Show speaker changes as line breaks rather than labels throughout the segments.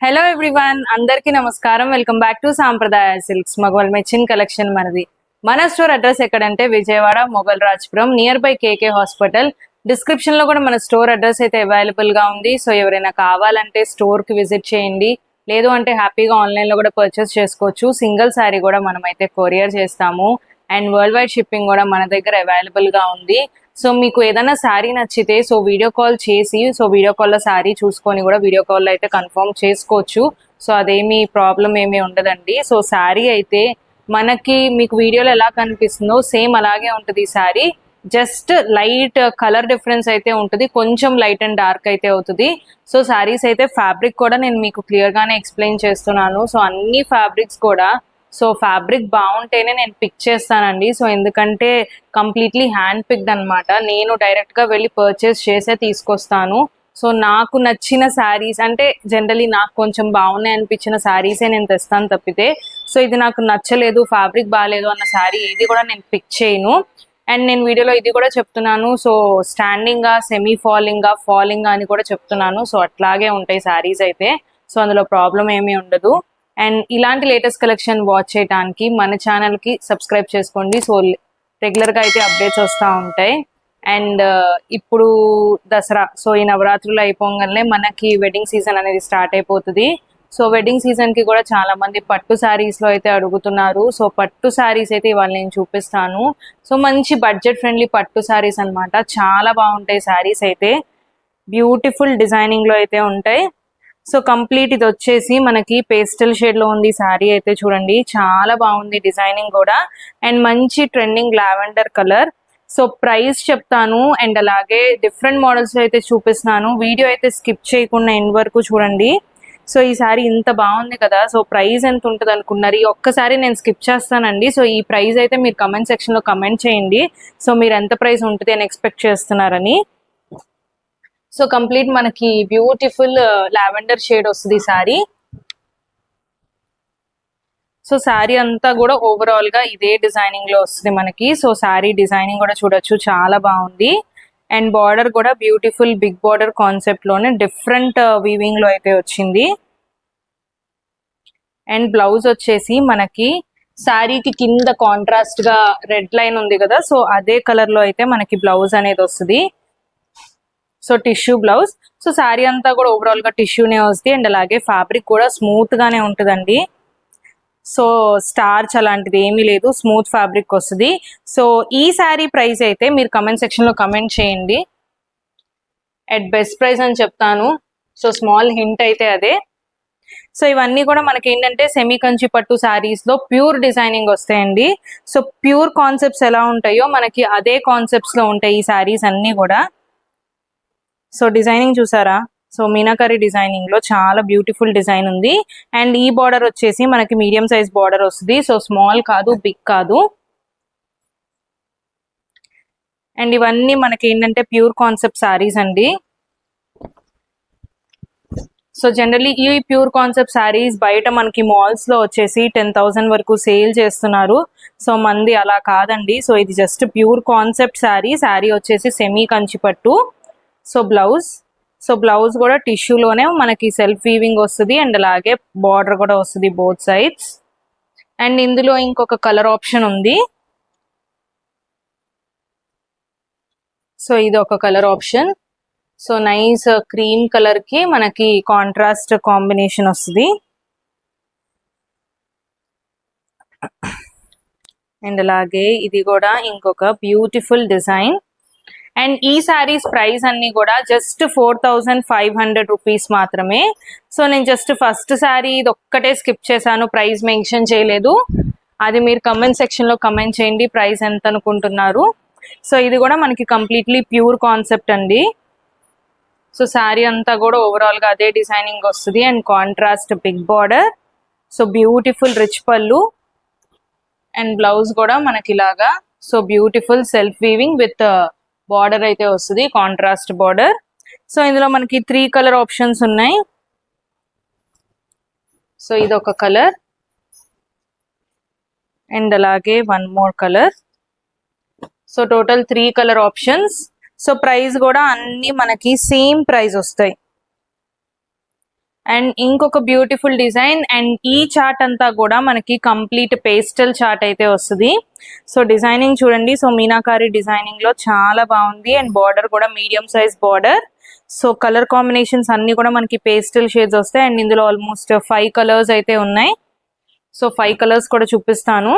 Hello everyone, అందరికీ నమస్కారం. Welcome back to Sampradaya Silks. మగవాళ్ళ మెచ్చిన్ కలెక్షన్ మనది. మన స్టోర్ అడ్రస్ ఎక్కడంటే Vijayawada Mogalrajpuram, near by KK hospital. Description లో కూడా మన స్టోర్ అడ్రస్ అయితే అవైలబుల్ గా ఉంది. సో ఎవరైనా కావాలంటే స్టోర్ కి విజిట్ చేయండి, లేదు అంటే హ్యాపీగా ఆన్లైన్ లో కూడా పర్చేస్ చేసుకోవచ్చు. సింగిల్ శారీ కూడా మనం అయితే కొరియర్ చేస్తాము అండ్ వరల్డ్ వైడ్ షిప్పింగ్ కూడా మన దగ్గర అవైలబుల్ గా ఉంది. సో మీకు ఏదైనా శారీ నచ్చితే సో వీడియో కాల్ చేసి వీడియో కాల్లో శారీ చూసుకొని కూడా వీడియో కాల్లో అయితే కన్ఫర్మ్ చేసుకోవచ్చు. సో అదేమి ప్రాబ్లం ఏమీ ఉండదండి. సో శారీ అయితే మనకి మీకు వీడియోలో ఎలా కనిపిస్తుందో సేమ్ అలాగే ఉంటుంది. ఈ sari just light colour difference అయితే ఉంటుంది, కొంచెం లైట్ అండ్ డార్క్ అయితే అవుతుంది. సో శారీస్ అయితే ఫ్యాబ్రిక్ కూడా నేను మీకు క్లియర్ గానే ఎక్స్ప్లెయిన్ చేస్తున్నాను. సో అన్ని ఫ్యాబ్రిక్స్ కూడా సో ఫ్యాబ్రిక్ బాగుంటేనే నేను పిక్ చేస్తానండి. సో ఎందుకంటే కంప్లీట్లీ హ్యాండ్ పిక్డ్ అనమాట. నేను డైరెక్ట్ గా వెళ్ళి పర్చేస్ చేసే తీసుకొస్తాను. సో నాకు నచ్చిన శారీస్ అంటే జనరలీ నాకు కొంచెం బాగున్నాయి అనిపించిన శారీసే నేను తెస్తాను తప్పితే సో ఇది నాకు నచ్చలేదు, ఫ్యాబ్రిక్ బాగాలేదు అన్న శారీ ఇది కూడా నేను పిక్ చేయను. అండ్ నేను వీడియోలో ఇది కూడా చెప్తున్నాను, సో స్టాండింగ్ గా, సెమీ ఫాలింగ్ గా, ఫాలింగ్ అని కూడా చెప్తున్నాను. సో అట్లాగే ఉంటాయి శారీస్ అయితే, సో అందులో ప్రాబ్లం ఏమీ ఉండదు. అండ్ ఇలాంటి లేటెస్ట్ కలెక్షన్ వాచ్ చేయడానికి మన ఛానల్ కి సబ్స్క్రైబ్ చేసుకోండి. సో రెగ్యులర్ గా అయితే అప్డేట్స్ వస్తూ ఉంటాయి. అండ్ ఇప్పుడు దసరా, సో ఈ నవరాత్రులు అయిపోగానే మనకి వెడ్డింగ్ సీజన్ అనేది స్టార్ట్ అయిపోతుంది. సో వెడ్డింగ్ సీజన్ కి కూడా చాలా మంది పట్టు శారీస్ లో అయితే అడుగుతున్నారు. సో పట్టు శారీస్ అయితే ఇవాళ నేను చూపిస్తాను. సో మంచి బడ్జెట్ ఫ్రెండ్లీ పట్టు శారీస్ అన్నమాట. చాలా బాగుంటాయి శారీస్ అయితే, బ్యూటిఫుల్ డిజైనింగ్ లో అయితే ఉంటాయి. సో కంప్లీట్ ఇది వచ్చేసి మనకి పేస్టల్ షేడ్ లో ఉంది శారీ అయితే, చూడండి చాలా బాగుంది డిజైనింగ్ కూడా. అండ్ మంచి trending lavender colour. So price చెప్తాను అండ్ అలాగే డిఫరెంట్ మోడల్స్ అయితే చూపిస్తున్నాను. వీడియో అయితే స్కిప్ చేయకుండా ఎండ్ వరకు చూడండి. సో ఈ శారీ ఇంత బాగుంది కదా, సో ప్రైస్ ఎంత ఉంటుంది అనుకున్నారు? ఈ ఒక్కసారి నేను స్కిప్ చేస్తానండి. సో ఈ ప్రైస్ అయితే మీరు కమెంట్ సెక్షన్ లో కమెంట్ చేయండి. సో మీరు ఎంత ప్రైస్ ఉంటుంది అని ఎక్స్పెక్ట్ చేస్తున్నారని. సో కంప్లీట్ మనకి బ్యూటిఫుల్ లావెండర్ షేడ్ వస్తుంది శారీ. సో శారీ అంతా కూడా ఓవరాల్ గా ఇదే డిజైనింగ్ లో వస్తుంది మనకి. సో శారీ డిజైనింగ్ కూడా చూడొచ్చు, చాలా బాగుంది. అండ్ బార్డర్ కూడా బ్యూటిఫుల్ బిగ్ బార్డర్ కాన్సెప్ట్ లోనే డిఫరెంట్ వీవింగ్ లో అయితే వచ్చింది. అండ్ బ్లౌజ్ వచ్చేసి మనకి శారీకి కింద కాంట్రాస్ట్ గా రెడ్ లైన్ ఉంది కదా, సో అదే కలర్ లో అయితే మనకి బ్లౌజ్ అనేది వస్తుంది. So tissue blouse. So sari అంతా కూడా ఓవరాల్ గా టిష్యూనే వస్తుంది. అండ్ అలాగే ఫ్యాబ్రిక్ కూడా స్మూత్ గానే ఉంటుందండి. సో స్టార్చ్ అలాంటిది ఏమీ లేదు, స్మూత్ ఫ్యాబ్రిక్ వస్తుంది. సో ఈ శారీ ప్రైస్ అయితే మీరు కమెంట్ సెక్షన్ లో కమెంట్ చేయండి. అట్ బెస్ట్ ప్రైస్ అని చెప్తాను. సో స్మాల్ హింట్ అయితే అదే. సో ఇవన్నీ కూడా మనకి ఏంటంటే సెమీ కంచి పట్టు శారీస్ లో ప్యూర్ డిజైనింగ్ వస్తాయండి. సో ప్యూర్ కాన్సెప్ట్స్ ఎలా ఉంటాయో మనకి అదే కాన్సెప్ట్స్ లో ఉంటాయి ఈ శారీస్ అన్ని కూడా. సో డిజైనింగ్ చూసారా? సో మీనాకరీ డిజైనింగ్ లో చాలా బ్యూటిఫుల్ డిజైన్ ఉంది. అండ్ ఈ బార్డర్ వచ్చేసి మనకి మీడియం సైజ్ బార్డర్ వస్తుంది. సో స్మాల్ కాదు, బిగ్ కాదు. అండ్ ఇవన్నీ మనకి ఏంటంటే ప్యూర్ కాన్సెప్ట్ శారీస్ అండి. సో జనరలీ ఈ ప్యూర్ కాన్సెప్ట్ శారీస్ బయట మనకి మాల్స్ లో వచ్చేసి 10,000 వరకు సేల్ చేస్తున్నారు. సో మంది అలా కాదండి. సో ఇది just pure concept sari. Sari వచ్చేసి సెమీ కంచి పట్టు. సో బ్లౌజ్ కూడా టిష్యూలోనే మనకి సెల్ఫ్ వీవింగ్ వస్తుంది. అండ్ అలాగే బార్డర్ కూడా వస్తుంది బోత్ సైడ్స్. అండ్ ఇందులో ఇంకొక కలర్ ఆప్షన్ ఉంది. సో ఇది ఒక colour option. So nice cream colour కి మనకి కాంట్రాస్ట్ కాంబినేషన్ వస్తుంది. అండ్ అలాగే ఇది కూడా ఇంకొక బ్యూటిఫుల్ డిజైన్. అండ్ ఈ శారీస్ ప్రైస్ అన్ని కూడా జస్ట్ 4,500 రూపీస్ మాత్రమే. సో నేను జస్ట్ ఫస్ట్ శారీ ఇది ఒక్కటే స్కిప్ చేశాను, ప్రైస్ మెన్షన్ చేయలేదు. అది మీరు కమెంట్ సెక్షన్ లో కమెంట్ చేయండి ప్రైస్ ఎంత అనుకుంటున్నారు. సో ఇది కూడా మనకి కంప్లీట్లీ ప్యూర్ కాన్సెప్ట్ అండి. సో శారీ అంతా కూడా ఓవరాల్ గా అదే డిజైనింగ్ వస్తుంది. And contrast big border. So beautiful rich pallu. And blouse కూడా మనకి ఇలాగా so beautiful self weaving with border అయితే వస్తుంది, కాంట్రాస్ట్ బార్డర్. సో ఇందులో మనకి 3 కలర్ ఆప్షన్స్ ఉన్నాయి. సో ఇది ఒక కలర్ అండ్ అలాగే 1 more colour. So total 3 colour options. So price కూడా అన్ని మనకి సేమ్ ప్రైస్ వస్తాయి. అండ్ ఇంకొక బ్యూటిఫుల్ డిజైన్. అండ్ ఈ చార్ట్ అంతా కూడా మనకి కంప్లీట్ పేస్టల్ చార్ట్ అయితే వస్తుంది. సో డిజైనింగ్ చూడండి. సో మీనాకారి డిజైనింగ్ లో చాలా బాగుంది. అండ్ బార్డర్ కూడా medium size border. So colour combinations అన్ని కూడా మనకి పేస్టల్ షేడ్స్ వస్తాయి. అండ్ ఇందులో ఆల్మోస్ట్ 5 కలర్స్ అయితే ఉన్నాయి. సో 5 కలర్స్ కూడా చూపిస్తాను.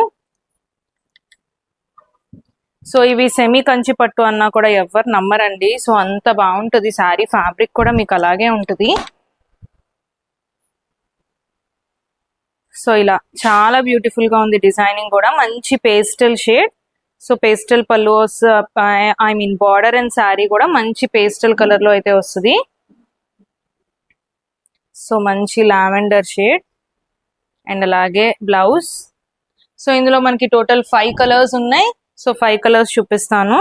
సో ఇవి సెమీ కంచి పట్టు అన్నా కూడా ఎవరు నమ్మరండి. సో అంత బాగుంటుంది శారీ. ఫ్యాబ్రిక్ కూడా మీకు అలాగే ఉంటుంది. సో ఇలా చాలా బ్యూటిఫుల్ గా ఉంది. డిజైనింగ్ కూడా మంచి పేస్టల్ షేడ్. సో పేస్టల్ పల్లుస్, I mean border and saree కూడా మంచి పేస్టల్ కలర్ లో అయితే వస్తుంది. సో మంచి లావెండర్ షేడ్ అండ్ అలాగే బ్లౌజ్. సో ఇందులో మనకి టోటల్ 5 కలర్స్ ఉన్నాయి. సో 5 కలర్స్ చూపిస్తాను.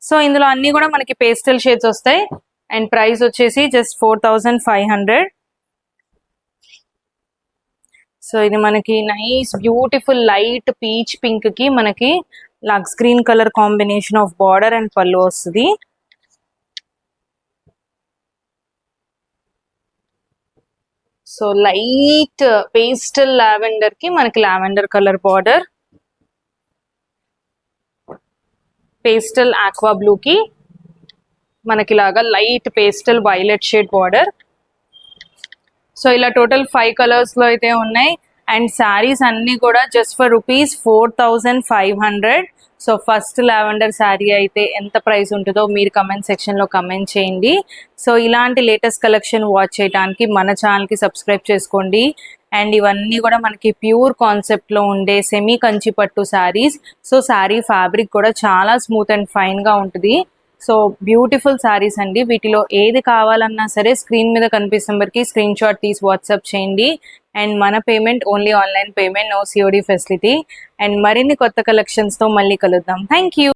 సో ఇందులో అన్ని కూడా మనకి పేస్టల్ షేడ్స్ వస్తాయి. అండ్ ప్రైస్ వచ్చేసి జస్ట్ 4500. సో ఇది మనకి nice beautiful light peach pink కి మనకి లక్స్ green colour combination of border and పళ్ళు వస్తుంది. సో లైట్ పేస్టల్ లావెండర్ కి మనకి lavender colour border, pastel aqua blue కి మనకి లాగా light pastel violet shade border. So ఇలా టోటల్ 5 కలర్స్ లో అయితే ఉన్నాయి. అండ్ శారీస్ అన్ని కూడా just for ₹4500. So first lavender sari అయితే ఎంత ప్రైస్ ఉంటుందో మీరు కమెంట్ సెక్షన్ లో కమెంట్ చేయండి. సో ఇలాంటి లేటెస్ట్ కలెక్షన్ వాచ్ చేయడానికి మన ఛానల్ కి సబ్స్క్రైబ్ చేసుకోండి. అండ్ ఇవన్నీ కూడా మనకి ప్యూర్ కాన్సెప్ట్ లో ఉండే సెమీ కంచి పట్టు శారీస్. సో శారీ ఫ్యాబ్రిక్ కూడా చాలా స్మూత్ అండ్ ఫైన్ గా ఉంటుంది. సో బ్యూటిఫుల్ శారీస్ అండి. వీటిలో ఏది కావాలన్నా సరే స్క్రీన్ మీద కనిపిస్తున్న నెంబర్కి స్క్రీన్ షాట్ తీసి వాట్సాప్ చేయండి. అండ్ మన payment only online payment, no COD facility. And మరిన్ని కొత్త కలెక్షన్స్ తో మళ్ళీ కలుద్దాం. Thank you.